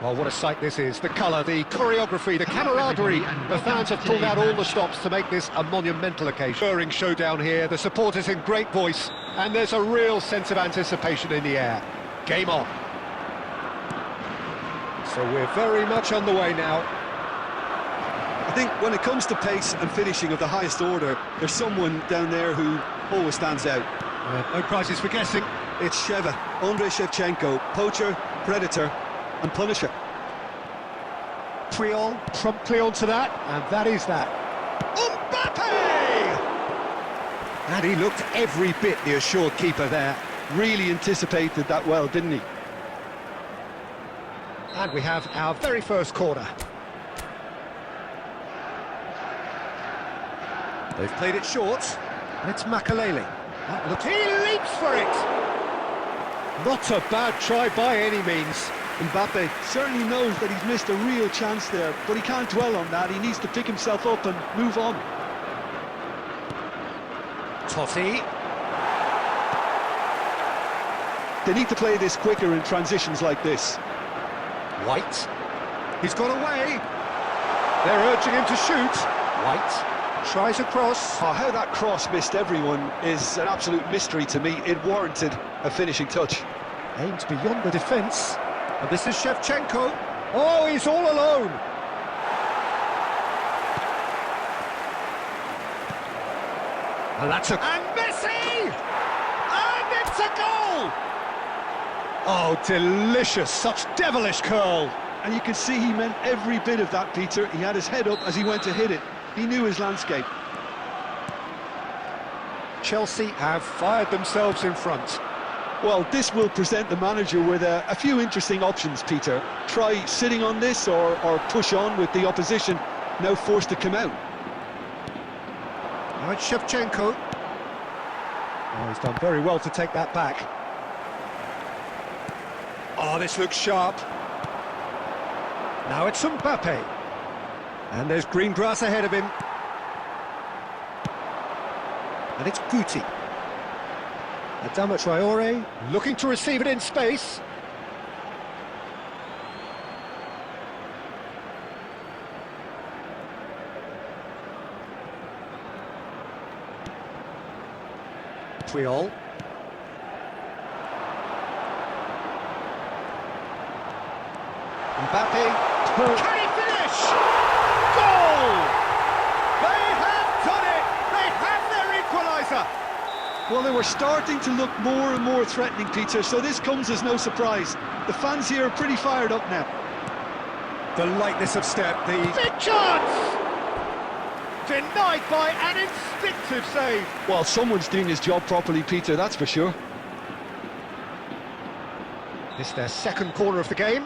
Well, what a sight this is. The colour, the choreography, the camaraderie. The fans have pulled out all the stops to make this a monumental occasion. Stirring showdown here, the supporters in great voice, and there's a real sense of anticipation in the air. Game on. So we're very much on the way now. I think when it comes to pace and finishing of the highest order, there's someone down there who always stands out. No prizes for guessing. It's Andrei Shevchenko, poacher, predator and punisher. Triol promptly onto that, and that is that. Mbappe! And he looked every bit the assured keeper there. Really anticipated that well, didn't he? And we have our very first corner. They've played it short. It's Makalele. He leaps for it! Not a bad try by any means. Mbappe certainly knows that he's missed a real chance there, but he can't dwell on that. He needs to pick himself up and move on. Totti. They need to play this quicker in transitions like this. White. He's got away. They're urging him to shoot. White tries a cross. Oh, how that cross missed everyone is an absolute mystery to me. It warranted a finishing touch. Aimed beyond the defence. And this is Shevchenko. Oh, he's all alone. And that's a... And Messi! And it's a goal! Oh, delicious. Such devilish curl. And you can see he meant every bit of that, Peter. He had his head up as he went to hit it. He knew his landscape. Chelsea have fired themselves in front. Well, this will present the manager with a few interesting options, Peter. Try sitting on this or push on with the opposition, now forced to come out. Now it's Shevchenko. Oh, he's done very well to take that back. Oh, this looks sharp. Now it's Mbappe. And there's green grass ahead of him. And it's Guti. Adama Traore looking to receive it in space. Triol. Mbappe. Can he finish? Goal! They have done it! They have their equaliser! Well, they were starting to look more and more threatening, Peter, so this comes as no surprise. The fans here are pretty fired up now. The lightness of step, the... Big chance! Denied by an instinctive save. Well, someone's doing his job properly, Peter, that's for sure. This is their second corner of the game.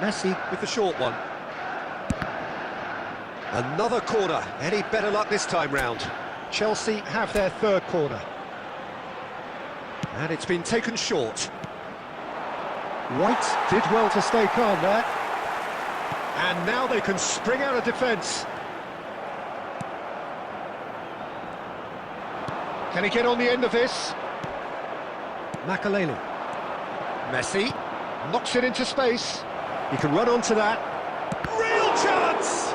Messi with the short one. Another corner. Any better luck this time round? Chelsea have their third corner. And it's been taken short. White did well to stay calm there. And now they can spring out of defence. Can he get on the end of this? Makalele. Messi knocks it into space. He can run onto that. Real chance!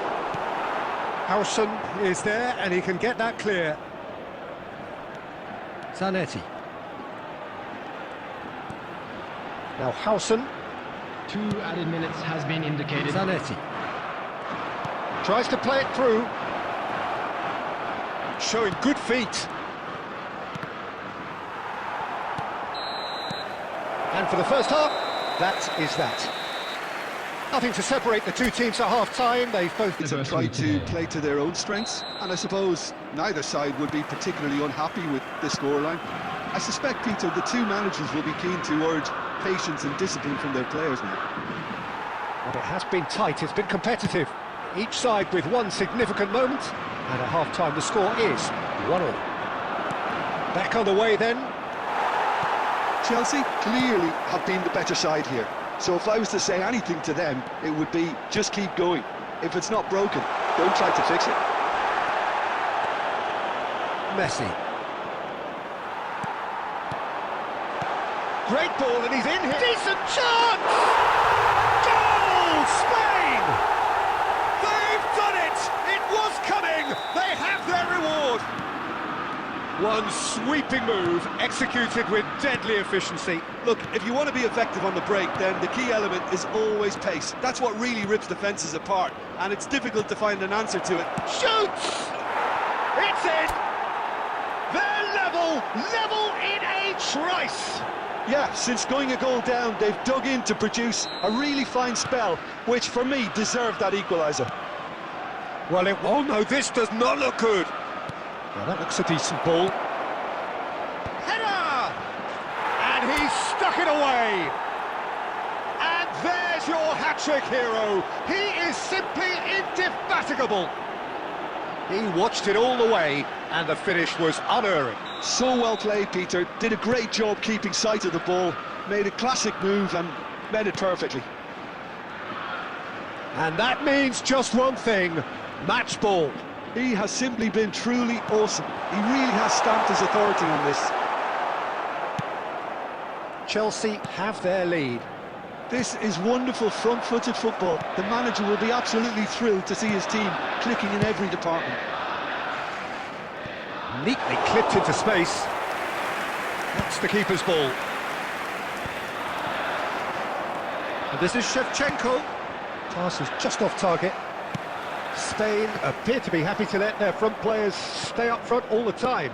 Howson is there and he can get that clear. Zanetti. Now Howson. 2 added minutes has been indicated. Zanetti. Tries to play it through. Showing good feet. And for the first half, that is that. Nothing to separate the two teams at half-time. They've both tried to play to their own strengths, and I suppose neither side would be particularly unhappy with this scoreline. I suspect, Peter, the two managers will be keen to urge patience and discipline from their players now. Well, it has been tight, it's been competitive. Each side with one significant moment, and at half-time the score is 1-1. Back on the way then. Chelsea clearly have been the better side here. So if I was to say anything to them, it would be just keep going. If it's not broken, don't try to fix it. Messi. Great ball, and he's in here. Decent chance! Goal! Spain! They've done it! It was coming! They have their reward! One sweeping move, executed with deadly efficiency. Look, if you want to be effective on the break, then the key element is always pace. That's what really rips defences apart, and it's difficult to find an answer to it. Shoots! It's in! They're level in a trice! Yeah, since going a goal down, they've dug in to produce a really fine spell, which for me deserved that equaliser. Well, oh no, this does not look good. Well, that looks a decent ball. Header! And he's stuck it away. And there's your hat-trick hero. He is simply indefatigable. He watched it all the way, and the finish was unerring. So well played, Peter. Did a great job keeping sight of the ball, made a classic move and made it perfectly. And that means just one thing, match ball. He has simply been truly awesome. He really has stamped his authority on this. Chelsea have their lead. This is wonderful front-footed football. The manager will be absolutely thrilled to see his team clicking in every department. Neatly clipped into space. That's the keeper's ball. And this is Shevchenko. Pass is just off target. Spain appear to be happy to let their front players stay up front all the time.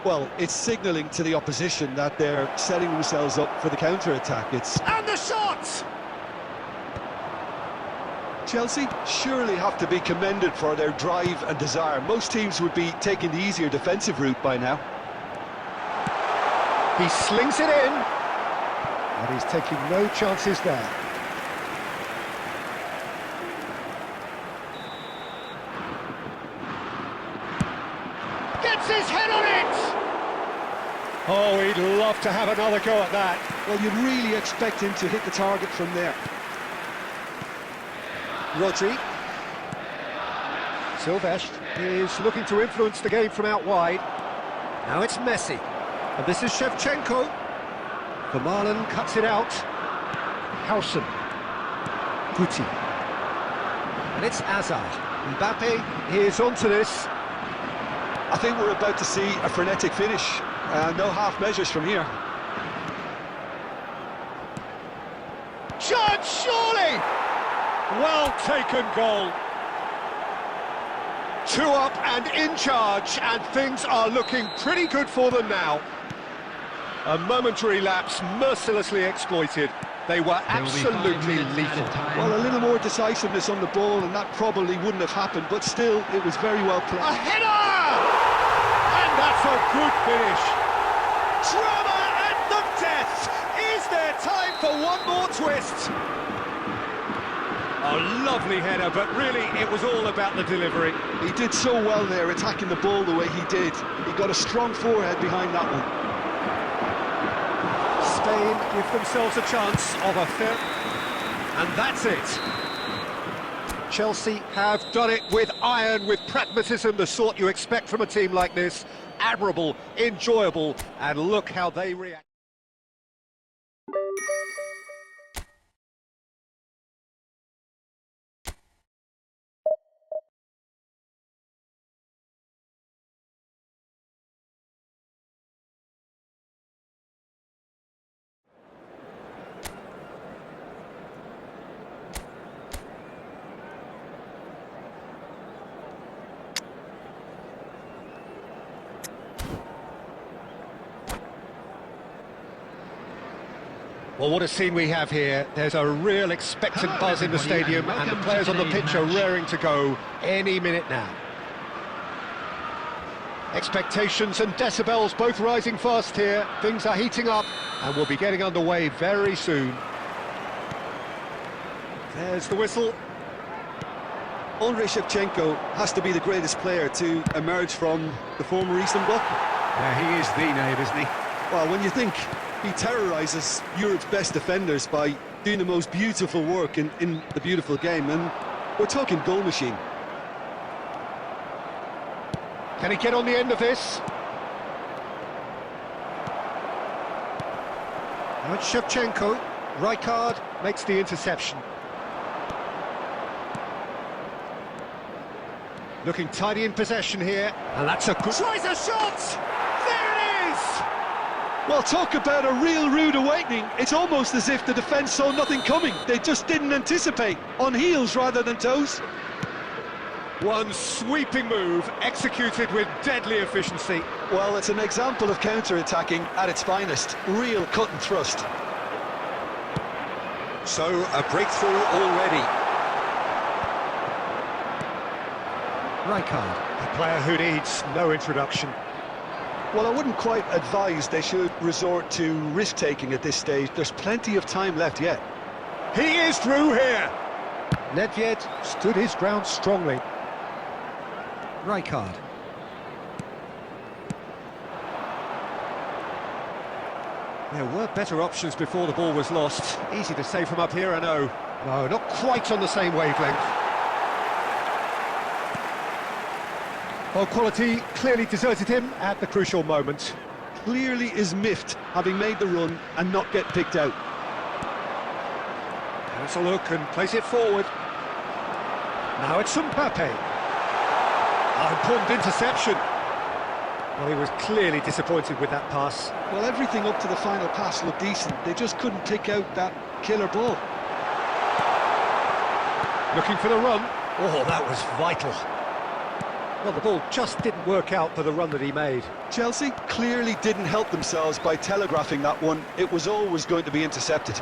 Well, it's signalling to the opposition that they're setting themselves up for the counter-attack. And the shot! Chelsea surely have to be commended for their drive and desire. Most teams would be taking the easier defensive route by now. He slings it in, and he's taking no chances there. Gets his head on it! Oh, he'd love to have another go at that. Well, you'd really expect him to hit the target from there. Rodri. Silvestre is looking to influence the game from out wide. Now it's Messi. And this is Shevchenko. Vermaelen cuts it out. Howson. Guti. And it's Hazard. Mbappe is onto this. I think we're about to see a frenetic finish. No half measures from here. Chance, surely! Well taken goal. 2 up and in charge, and things are looking pretty good for them now. A momentary lapse mercilessly exploited. They were absolutely lethal. Well, a little more decisiveness on the ball, and that probably wouldn't have happened, but still, it was very well played. A header! And that's a good finish. Drama at the death! Is there time for one more twist? A lovely header, but really it was all about the delivery. He did so well there, attacking the ball the way he did. He got a strong forehead behind that one. Spain give themselves a chance of a fair... And that's it. Chelsea have done it with iron, with pragmatism, the sort you expect from a team like this. Admirable, enjoyable, and look how they react. Well, what a scene we have here. There's a real expectant buzz in the stadium, and the players on the pitch are raring to go any minute now. Expectations and decibels both rising fast here. Things are heating up, and we'll be getting underway very soon. There's the whistle. Andrei Shevchenko has to be the greatest player to emerge from the former Eastern Bloc. Yeah, he is the name, isn't he? Well, when you think he terrorises Europe's best defenders by doing the most beautiful work in the beautiful game, and we're talking goal machine. Can he get on the end of this? Now it's Shevchenko. Rijkaard makes the interception. Looking tidy in possession here, and that's a good... Tries a shot! There it is! Well, talk about a real rude awakening. It's almost as if the defence saw nothing coming. They just didn't anticipate. On heels rather than toes. One sweeping move, executed with deadly efficiency. Well, it's an example of counter-attacking at its finest. Real cut and thrust. So, a breakthrough already. Rijkaard, a player who needs no introduction. Well, I wouldn't quite advise they should resort to risk-taking at this stage. There's plenty of time left yet. He is through here! Nedved stood his ground strongly. Rijkaard. There were better options before the ball was lost. Easy to say from up here, I know. No, not quite on the same wavelength. Well, quality clearly deserted him at the crucial moment. Clearly is miffed, having made the run and not get picked out. Let's a look and place it forward. Now it's Mbappe. Important interception. Well, he was clearly disappointed with that pass. Well, everything up to the final pass looked decent. They just couldn't pick out that killer ball. Looking for the run. Oh, that was vital. Well, the ball just didn't work out for the run that he made. Chelsea clearly didn't help themselves by telegraphing that one. It was always going to be intercepted.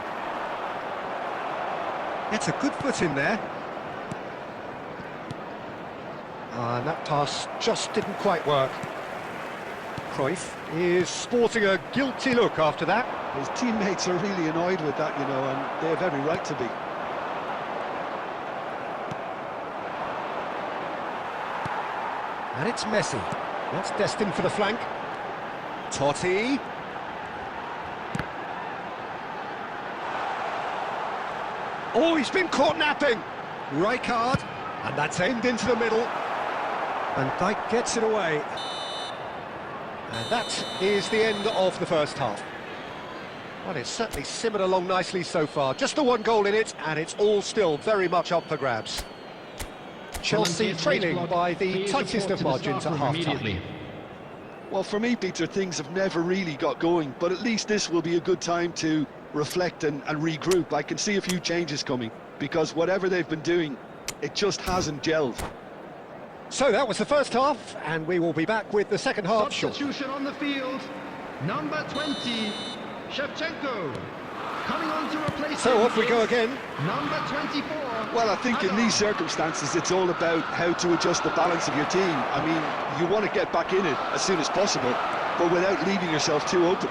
It's a good foot in there. And that pass just didn't quite work. Cruyff is sporting a guilty look after that. His teammates are really annoyed with that, you know, and they have every right to be. And it's Messi. That's destined for the flank. Totti. Oh, he's been caught napping. Rijkaard. And that's aimed into the middle. And Dijk gets it away. And that is the end of the first half. Well, it's certainly simmered along nicely so far. Just the one goal in it, and it's all still very much up for grabs. Chelsea trailing by the tightest of margins at half-time. Well, for me, Peter, things have never really got going, but at least this will be a good time to reflect and regroup. I can see a few changes coming, because whatever they've been doing, it just hasn't gelled. So that was the first half, and we will be back with the second half shortly. Substitution on the field, number 20, Shevchenko. Coming on to replace So off we go again. Number 24. Well, I think in these circumstances, it's all about how to adjust the balance of your team. I mean, you want to get back in it as soon as possible, but without leaving yourself too open.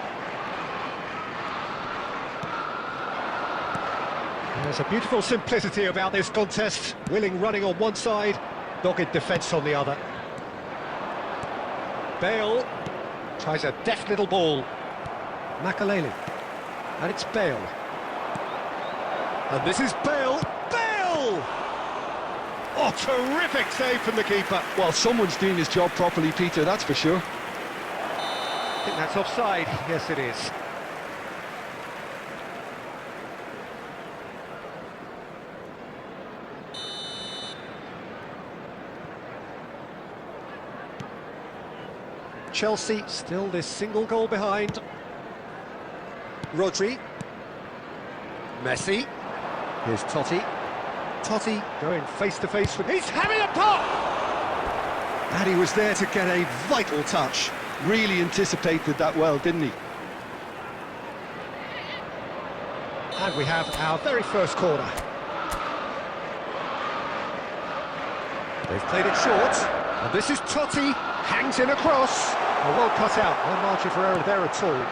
There's a beautiful simplicity about this contest. Willing running on one side, dogged defence on the other. Bale tries a deft little ball. Makelele. And it's Bale. And this is Bale. Bale! Oh, terrific save from the keeper. Well, someone's doing his job properly, Peter, that's for sure. I think that's offside. Yes, it is. Chelsea still this single goal behind. Rodri. Messi. Here's Totti. Totti going face-to-face with... He's having a pop! And he was there to get a vital touch. Really anticipated that well, didn't he? And we have our very first corner. They've played it short. And this is Totti. Hangs in across. Well cut out. No margin for error there at all.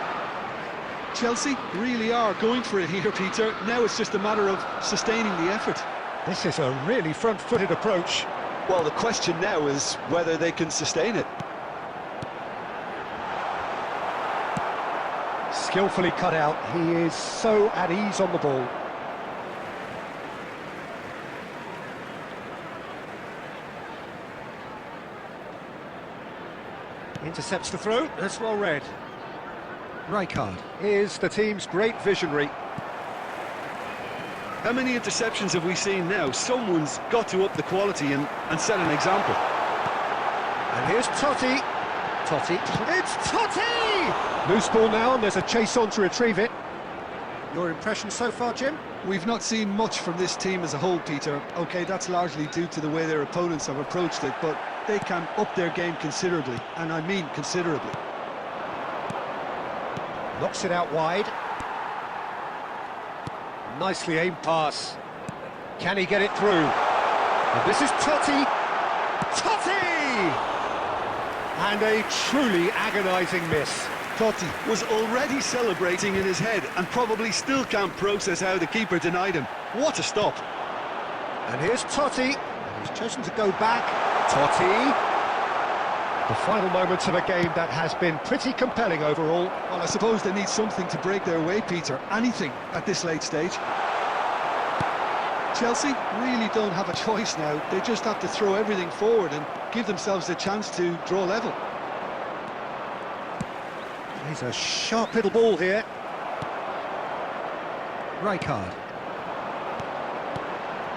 Chelsea really are going for it here, Peter. Now it's just a matter of sustaining the effort. This is a really front-footed approach. Well, the question now is whether they can sustain it. Skillfully cut out. He is so at ease on the ball. Intercepts the throw. That's well read. Rijkaard is the team's great visionary. How many interceptions have we seen now? Someone's got to up the quality and set an example. And here's Totti. Totti. It's Totti! Loose ball now, and there's a chase on to retrieve it. Your impression so far, Jim? We've not seen much from this team as a whole, Peter. OK, that's largely due to the way their opponents have approached it, but they can up their game considerably, and I mean considerably. Knocks it out wide. Nicely aimed pass. Can he get it through? And this is Totti. Totti! And a truly agonising miss. Totti was already celebrating in his head and probably still can't process how the keeper denied him. What a stop. And here's Totti. And he's chosen to go back. Totti. The final moments of a game that has been pretty compelling overall. Well, I suppose they need something to break their way, Peter. Anything at this late stage. Chelsea really don't have a choice now. They just have to throw everything forward and give themselves a chance to draw level. He's a sharp little ball here. Rijkaard.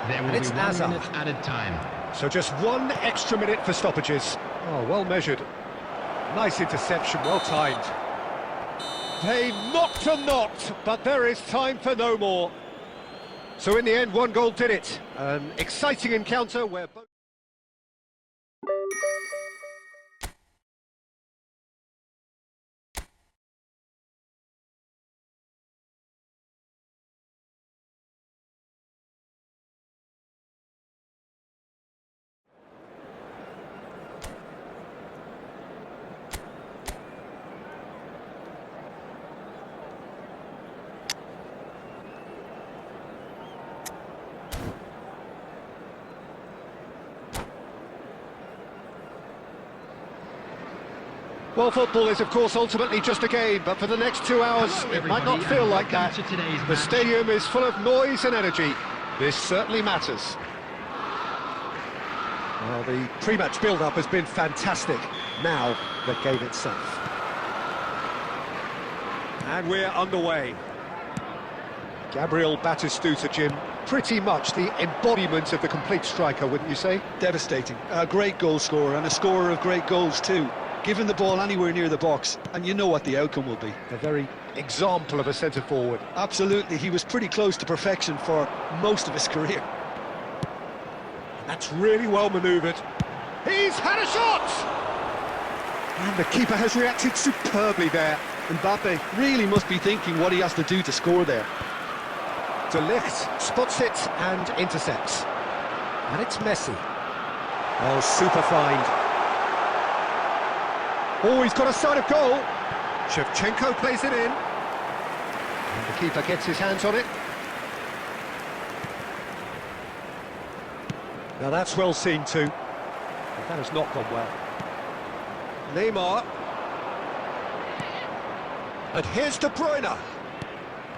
There will And be it's 1 Hazard. minute added time. So just 1 extra minute for stoppages. Oh, well measured. Nice interception, well timed. They knocked and knocked, but there is time for no more. So in the end, 1 goal did it. An exciting encounter where both... Well, football is, of course, ultimately just a game, but for the next 2 hours, it might not feel like that. The stadium is full of noise and energy. This certainly matters. Well, the pre-match build-up has been fantastic. Now, the game itself. And we're underway. Gabriel Batistuta, Jim, pretty much the embodiment of the complete striker, wouldn't you say? Devastating. A great goal scorer and a scorer of great goals too. Given the ball anywhere near the box, and you know what the outcome will be. A very example of a centre-forward. Absolutely, he was pretty close to perfection for most of his career. That's really well manoeuvred. He's had a shot! And the keeper has reacted superbly there. Mbappe really must be thinking what he has to do to score there. De Ligt spots it and intercepts. And it's Messi. Oh, super find. Oh, he's got a sight of goal. Shevchenko plays it in. And the keeper gets his hands on it. Now that's well seen too. But that has not gone well. Neymar. And here's De Bruyne.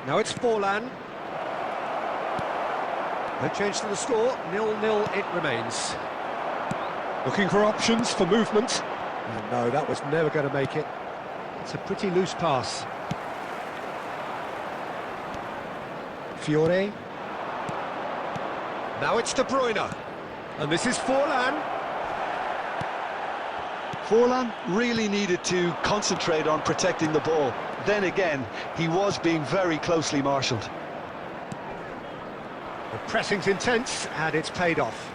Now it's Forlan. No change to the score. 0-0 it remains. Looking for options for movement. And no, that was never going to make it. It's a pretty loose pass. Fiore. Now it's De Bruyne. And this is Forlan. Forlan really needed to concentrate on protecting the ball. Then again, he was being very closely marshalled. The pressing's intense, and it's paid off.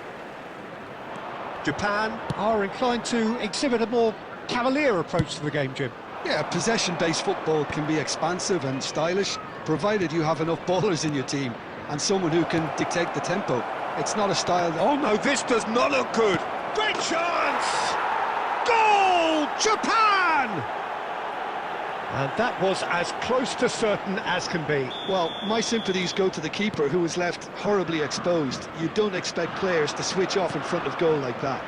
Japan are inclined to exhibit a more cavalier approach to the game, Jim. Yeah, possession-based football can be expansive and stylish, provided you have enough ballers in your team and someone who can dictate the tempo. It's not a style that... Oh no, this does not look good! Great chance! Goal! Japan! And that was as close to certain as can be. Well, my sympathies go to the keeper, who was left horribly exposed. You don't expect players to switch off in front of goal like that.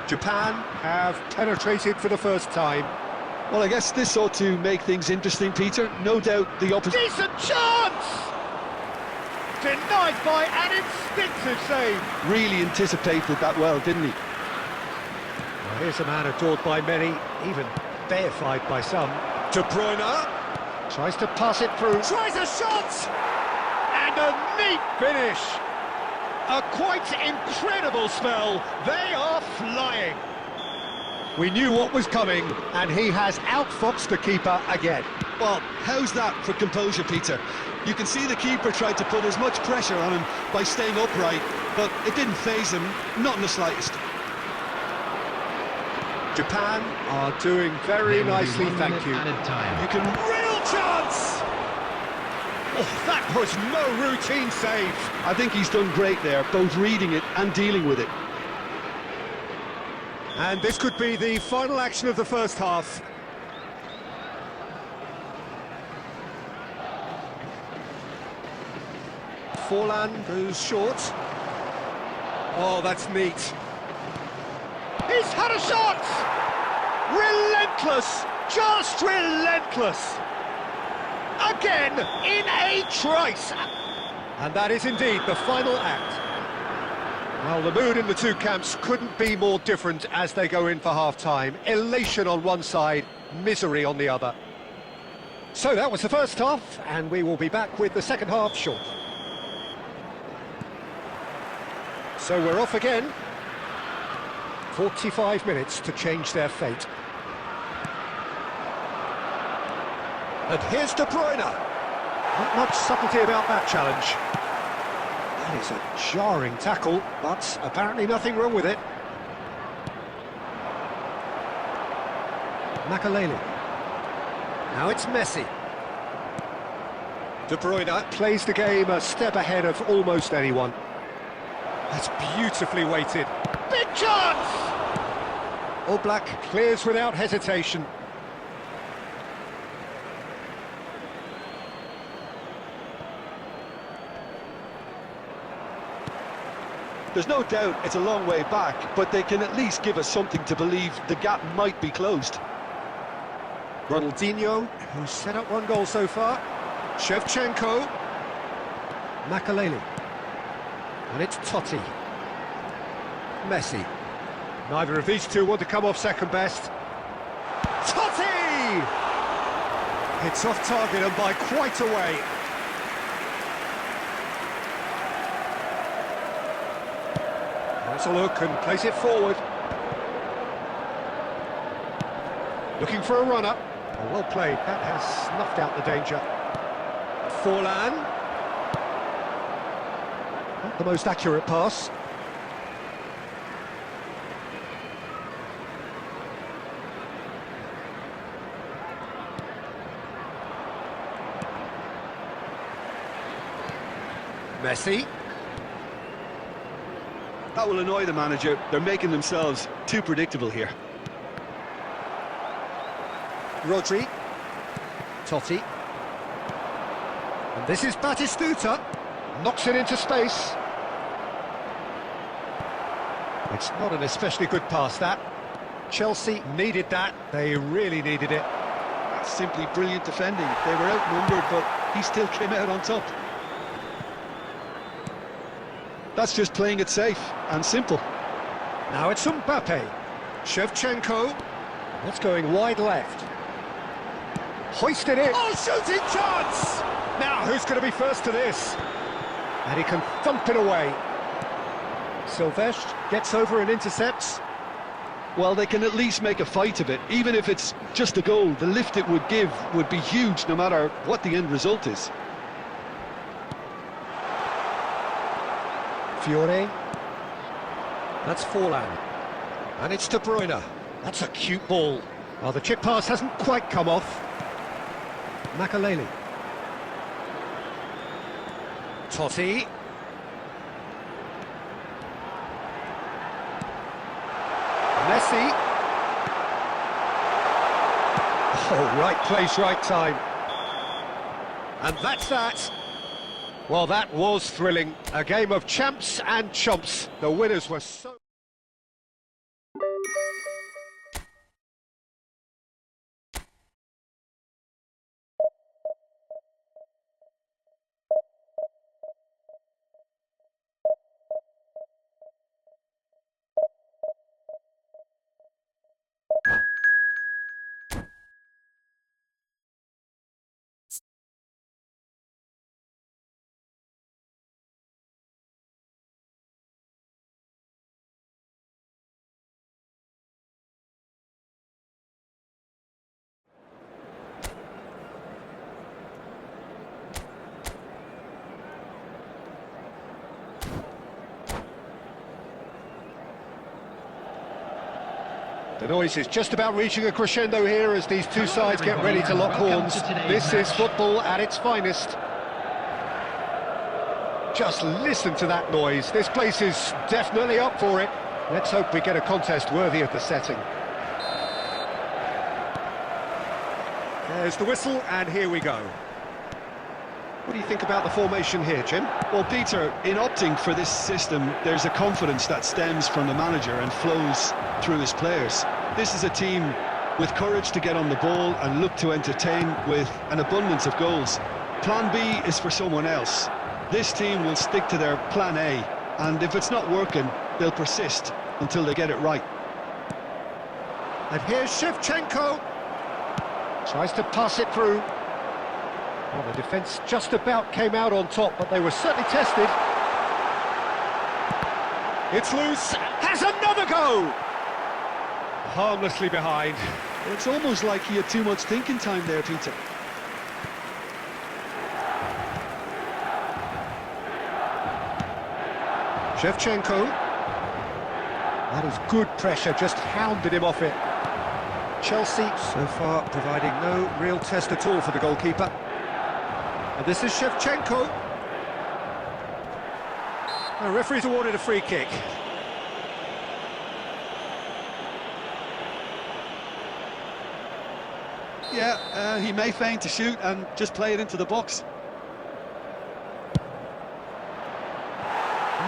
Japan have penetrated for the first time. Well, I guess this ought to make things interesting, Peter. No doubt the opposition... Decent chance! Denied by an instinctive save. Really anticipated that well, didn't he? Well, here's a man adored by many, even deified by some. De Bruyne tries to pass it through. Tries a shot! And a neat finish! A quite incredible spell. They are flying. We knew what was coming, and he has outfoxed the keeper again. Well, how's that for composure, Peter? You can see the keeper tried to put as much pressure on him by staying upright, but it didn't faze him, not in the slightest. Japan are doing very nicely, thank you. Added time. You can... Real chance! Oh, that was no routine save. I think he's done great there, both reading it and dealing with it. And this could be the final action of the first half. Forlan goes short. Oh, that's neat. He's had a shot! Relentless! Just relentless! Again, in a trice! And that is indeed the final act. Well, the mood in the two camps couldn't be more different as they go in for half-time. Elation on one side, misery on the other. So that was the first half, and we will be back with the second half shortly. So we're off again. 45 minutes to change their fate. And here's De Bruyne. Not much subtlety about that challenge. That is a jarring tackle, but apparently nothing wrong with it. Makaleli. Now it's Messi. De Bruyne plays the game a step ahead of almost anyone. That's beautifully weighted. Big chance! Oblak clears without hesitation. There's no doubt it's a long way back, but they can at least give us something to believe the gap might be closed. Ronaldinho, who's set up one goal so far. Shevchenko. Makaleli. And it's Totti. Messi. Neither of these two want to come off second best. Totti! It's off target and by quite a way. That's a look and plays it forward. Looking for a runner. Oh, well played. That has snuffed out the danger. Forlan. Not the most accurate pass. Messi. That will annoy the manager. They're making themselves too predictable here. Rodri. Totti. And this is Batistuta. Knocks it into space. It's not an especially good pass, that. Chelsea needed that. They really needed it. That's simply brilliant defending. They were outnumbered, but he still came out on top. That's just playing it safe and simple. Now it's Mbappe. Shevchenko. That's going wide left. Hoisted it. Oh, shooting chance! Now, who's going to be first to this? And he can thump it away. Silvestre gets over and intercepts. Well, they can at least make a fight of it. Even if it's just a goal, the lift it would give would be huge no matter what the end result is. Fiore. That's Forlan. And it's De Bruyne. That's a cute ball. Well, the chip pass hasn't quite come off. Makaleli. Totti. Messi. Oh, right place, right time. And that's that. Well, that was thrilling. A game of champs and chumps. The winners were so... The noise is just about reaching a crescendo here as these two sides get ready to lock horns. This is football at its finest. Just listen to that noise. This place is definitely up for it. Let's hope we get a contest worthy of the setting. There's the whistle, and here we go. What do you think about the formation here, Jim? Well, Peter, in opting for this system, there's a confidence that stems from the manager and flows through his players. This is a team with courage to get on the ball and look to entertain with an abundance of goals. Plan B is for someone else. This team will stick to their plan A, and if it's not working, they'll persist until they get it right. And here's Shevchenko. Tries to pass it through. Well, the defence just about came out on top, but they were certainly tested. It's loose. Has another go! Harmlessly behind. It's almost like he had too much thinking time there, Peter. Shevchenko. That is good pressure, just hounded him off it. Chelsea, so far, providing no real test at all for the goalkeeper. And this is Shevchenko. The referee's awarded a free kick. Yeah, he may feign to shoot and just play it into the box.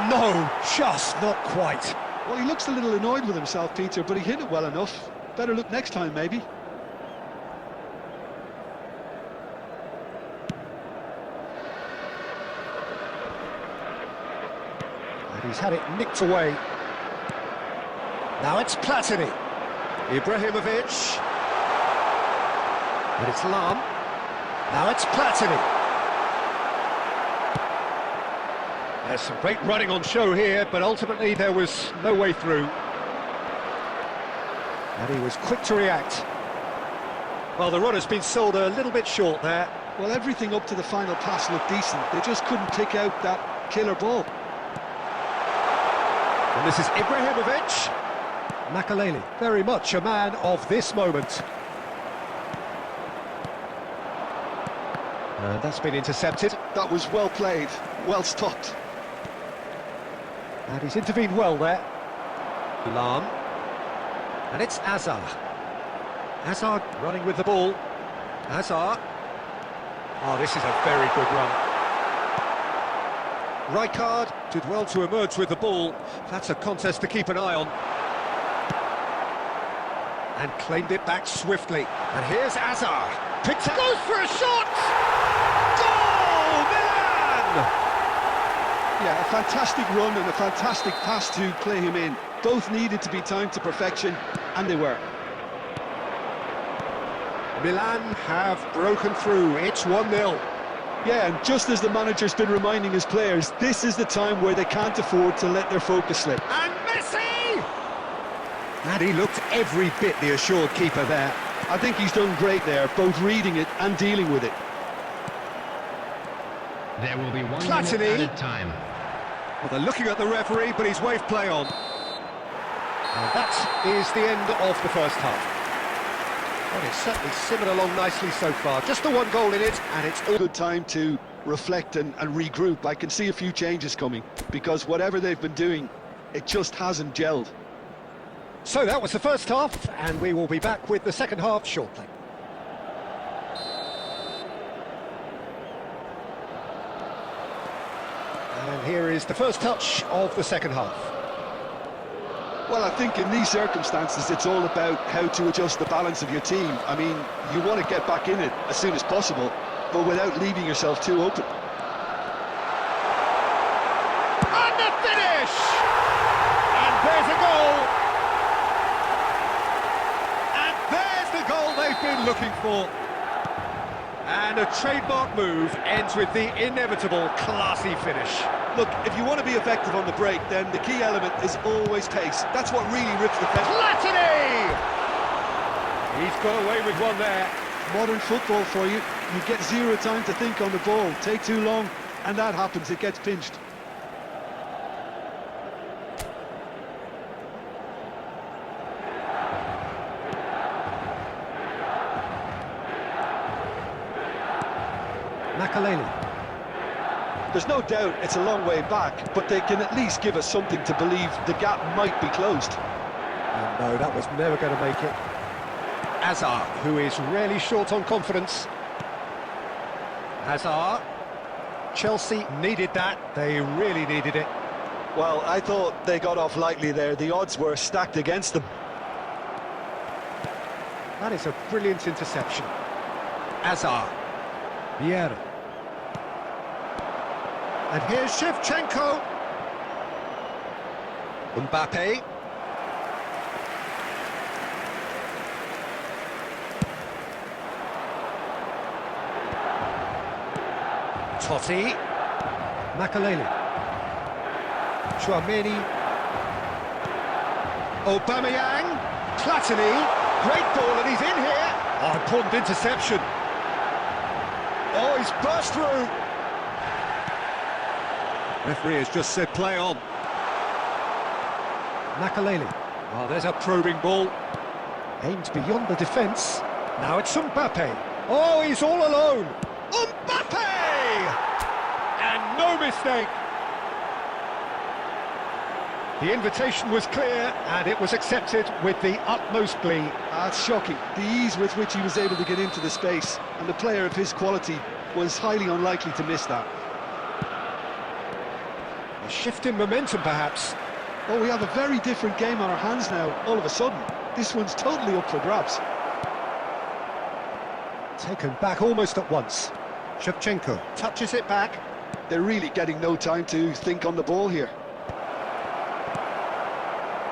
No, just not quite. Well, he looks a little annoyed with himself, Peter, but he hit it well enough. Better look next time, maybe. And he's had it nicked away. Now it's Platini. Ibrahimovic. And it's Lam. Now it's Platini. There's some great running on show here, but ultimately there was no way through. And he was quick to react. Well, the run has been sold a little bit short there. Well, everything up to the final pass looked decent. They just couldn't pick out that killer ball. And this is Ibrahimovic. Makaleli, very much a man of this moment. And that's been intercepted. That was well played, well stopped. And he's intervened well there. Lam. And it's Azar. Azar running with the ball. Azar. Oh, this is a very good run. Rijkaard did well to emerge with the ball. That's a contest to keep an eye on. And claimed it back swiftly. And here's Azar. Picks it. Goes for a shot! Goal! Milan! Yeah, a fantastic run and a fantastic pass to play him in. Both needed to be timed to perfection, and they were. Milan have broken through. It's 1-0. Yeah, and just as the manager's been reminding his players, this is the time where they can't afford to let their focus slip. And Messi! And he looked every bit the assured keeper there. I think he's done great there, both reading it and dealing with it. There will be 1 Platini. minute added time. Well, they're looking at the referee, but he's waved play on. And that is the end of the first half. Well, it's certainly simmered along nicely so far. Just the one goal in it, and it's all... Good time to reflect and regroup. I can see a few changes coming, because whatever they've been doing, it just hasn't gelled. So that was the first half, and we will be back with the second half shortly. And here is the first touch of the second half. Well, I think in these circumstances, it's all about how to adjust the balance of your team. I mean, you want to get back in it as soon as possible, but without leaving yourself too open. And the finish! And there's a goal! And there's the goal they've been looking for. And a trademark move ends with the inevitable classy finish. Look, if you want to be effective on the break, then the key element is always pace. That's what really rips the fence. Platini! He's got away with one there. Modern football for you. You get zero time to think on the ball. Take too long, and that happens. It gets pinched. Makaleli. There's no doubt it's a long way back, but they can at least give us something to believe the gap might be closed. And no, that was never going to make it. Hazard, who is really short on confidence. Hazard. Chelsea needed that. They really needed it. Well, I thought they got off lightly there. The odds were stacked against them. That is a brilliant interception. Hazard. Vieira. And here's Shevchenko. Mbappe. Totti. Makaleli. Chouameni. Aubameyang. Platini. Great ball, and he's in here. Oh, important interception. Oh, he's burst through. Referee has just said play on. Makaleli. Oh, there's a probing ball. Aimed beyond the defence. Now it's Mbappe. Oh, he's all alone. Mbappe! And no mistake. The invitation was clear, and it was accepted with the utmost glee. That's shocking. The ease with which he was able to get into the space, and the player of his quality was highly unlikely to miss that. A shift in momentum, perhaps. Oh, we have a very different game on our hands now, all of a sudden. This one's totally up for grabs. Taken back almost at once. Shevchenko touches it back. They're really getting no time to think on the ball here.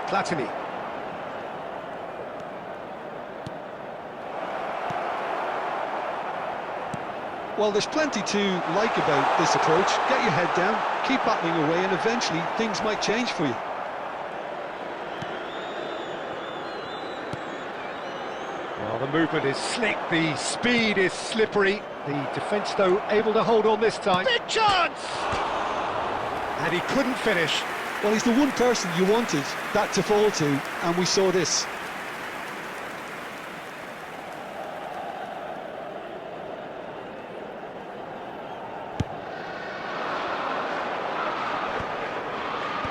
Platini. Well, there's plenty to like about this approach. Get your head down, keep battling away, and eventually things might change for you. Well, the movement is slick, the speed is slippery. The defence, though, able to hold on this time. Big chance! And he couldn't finish. Well, he's the one person you wanted that to fall to, and we saw this.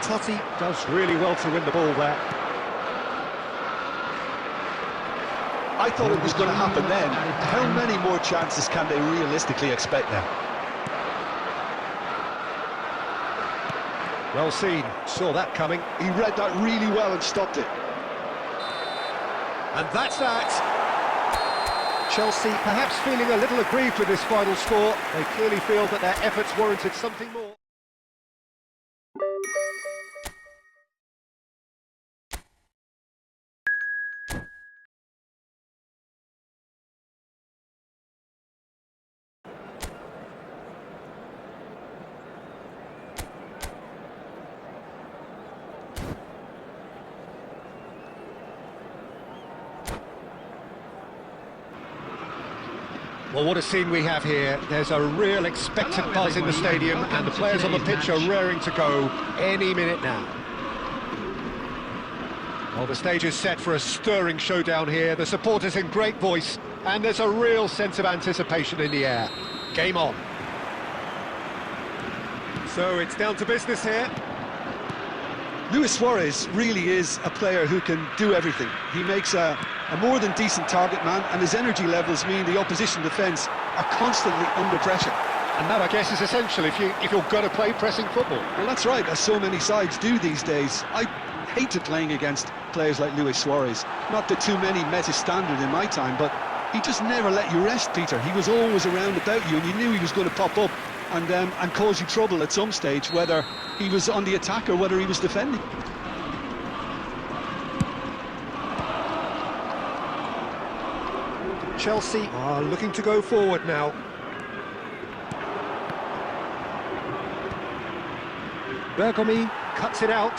Totti does really well to win the ball there. I thought it was going to happen then. How many more chances can they realistically expect now? Well seen, saw that coming. He read that really well and stopped it. And that's that. Chelsea perhaps feeling a little aggrieved with this final score. They clearly feel that their efforts warranted something more. Well, what a scene we have here. There's a real expectant buzz in the stadium, and the players on the pitch are raring to go any minute now. Well, the stage is set for a stirring showdown here. The supporters in great voice, and there's a real sense of anticipation in the air. Game on. So it's down to business here. Luis Suarez really is a player who can do everything. He makes a more than decent target man, and his energy levels mean the opposition defence are constantly under pressure. And that, I guess, is essential if you're going to play pressing football. Well, that's right, as so many sides do these days. I hated playing against players like Luis Suarez. Not that too many met his standard in my time, but he just never let you rest, Peter. He was always around about you, and you knew he was going to pop up and cause you trouble at some stage, whether he was on the attack or whether he was defending. Chelsea are looking to go forward now. Bergomi cuts it out,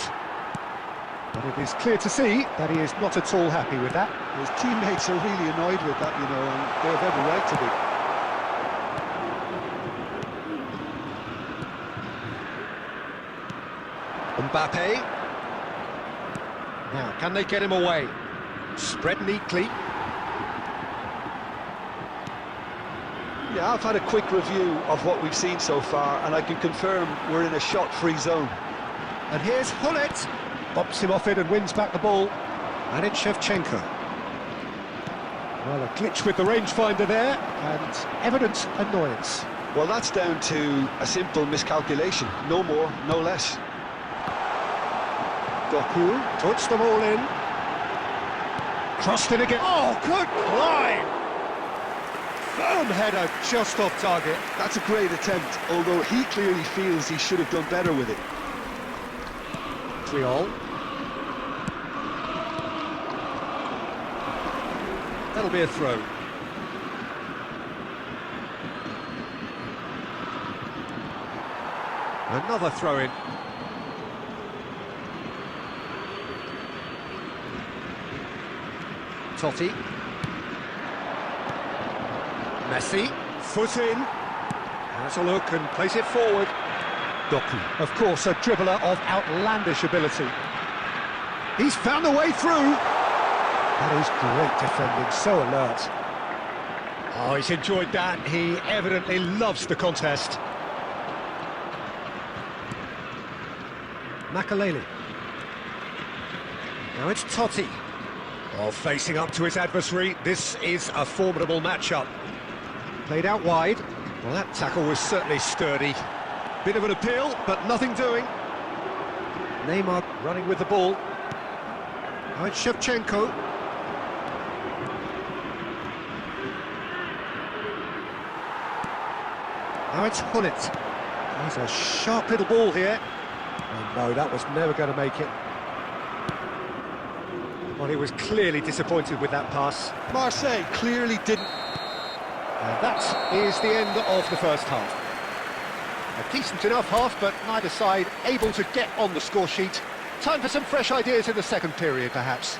but it is clear to see that he is not at all happy with that. His teammates are really annoyed with that, you know, and they have every right to be. Mbappe. Now, can they get him away? Spread neatly. Yeah, I've had a quick review of what we've seen so far, and I can confirm we're in a shot-free zone. And here's Hullet. Bumps him off it and wins back the ball. And it's Shevchenko. Well, a glitch with the rangefinder there, and evident annoyance. Well, that's down to a simple miscalculation. No more, no less. Doku puts them all in. Crossed in again. Oh, good climb! Firm header just off target. That's a great attempt, although he clearly feels he should have done better with it. 3-all. That'll be a throw. Another throw-in. Totti. Messi. Foot in. Has a look and plays it forward. Doku, of course, a dribbler of outlandish ability. He's found a way through. That is great defending, so alert. Oh, he's enjoyed that. He evidently loves the contest. Makaleli. Now it's Totti. Oh, facing up to his adversary. This is a formidable matchup. Played out wide. Well, that tackle was certainly sturdy. Bit of an appeal, but nothing doing. Neymar running with the ball. Now it's Shevchenko. Now it's Hullet. There's a sharp little ball here. Oh no, that was never going to make it. Well, he was clearly disappointed with that pass. Marseille clearly didn't... And that is the end of the first half. A decent enough half, but neither side able to get on the score sheet. Time for some fresh ideas in the second period, perhaps.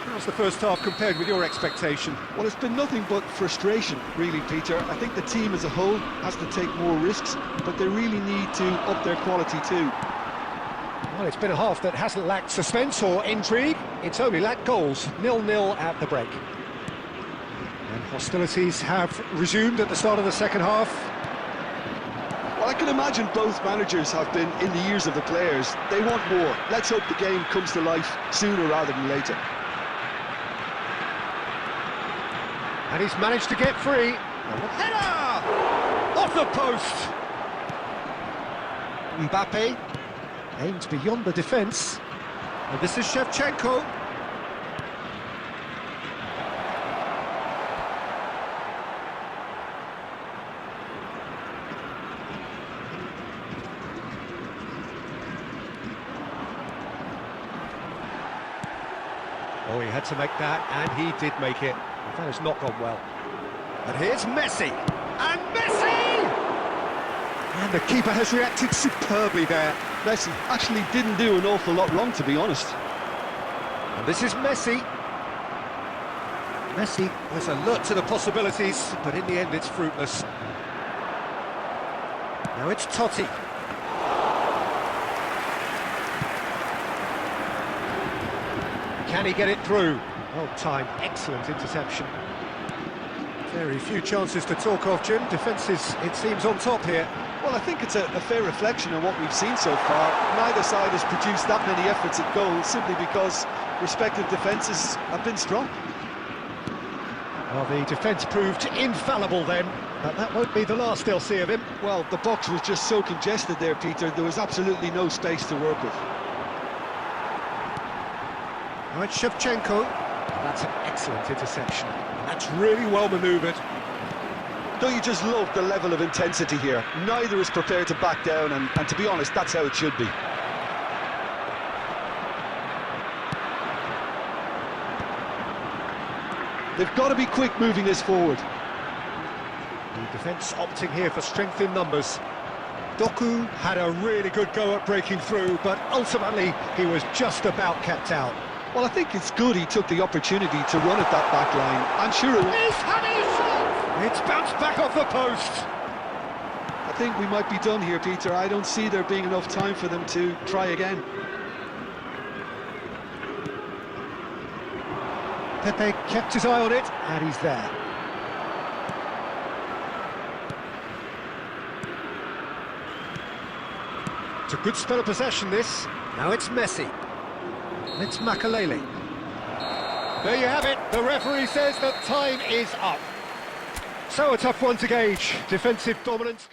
How's the first half compared with your expectation? Well, it's been nothing but frustration, really, Peter. I think the team as a whole has to take more risks, but they really need to up their quality too. Well, it's been a half that hasn't lacked suspense or intrigue. It's only lacked goals. 0-0 at the break. And hostilities have resumed at the start of the second half. Well, I can imagine both managers have been in the ears of the players. They want more. Let's hope the game comes to life sooner rather than later. And he's managed to get free. Header! Off the post! Mbappe aims beyond the defence. And this is Shevchenko. Oh, he had to make that, and he did make it. That has not gone well. And here's Messi! And Messi! And the keeper has reacted superbly there. Messi actually didn't do an awful lot wrong, to be honest. And this is Messi. Messi was alert to the possibilities, but in the end it's fruitless. Now it's Totti. Can he get it through? Well timed, excellent interception. Very few chances to talk of, Jim. Defence is, it seems, on top here. Well, I think it's a fair reflection of what we've seen so far. Neither side has produced that many efforts at goal simply because respective defences have been strong. Well, the defence proved infallible then, but that won't be the last they'll see of him. Well, the box was just so congested there, Peter. There was absolutely no space to work with. Now it's Shevchenko. That's an excellent interception. That's really well manoeuvred. Don't you just love the level of intensity here? Neither is prepared to back down, and to be honest, that's how it should be. They've got to be quick moving this forward. The defence opting here for strength in numbers. Doku had a really good go at breaking through, but ultimately he was just about kept out. Well, I think it's good he took the opportunity to run at that back line. I'm sure it He's having a shot! It's bounced back off the post. I think we might be done here, Peter. I don't see there being enough time for them to try again. Pepe kept his eye on it, and he's there. It's a good spell of possession, this. Now it's Messi. It's Makalele. There you have it. The referee says that time is up. So a tough one to gauge. Defensive dominance.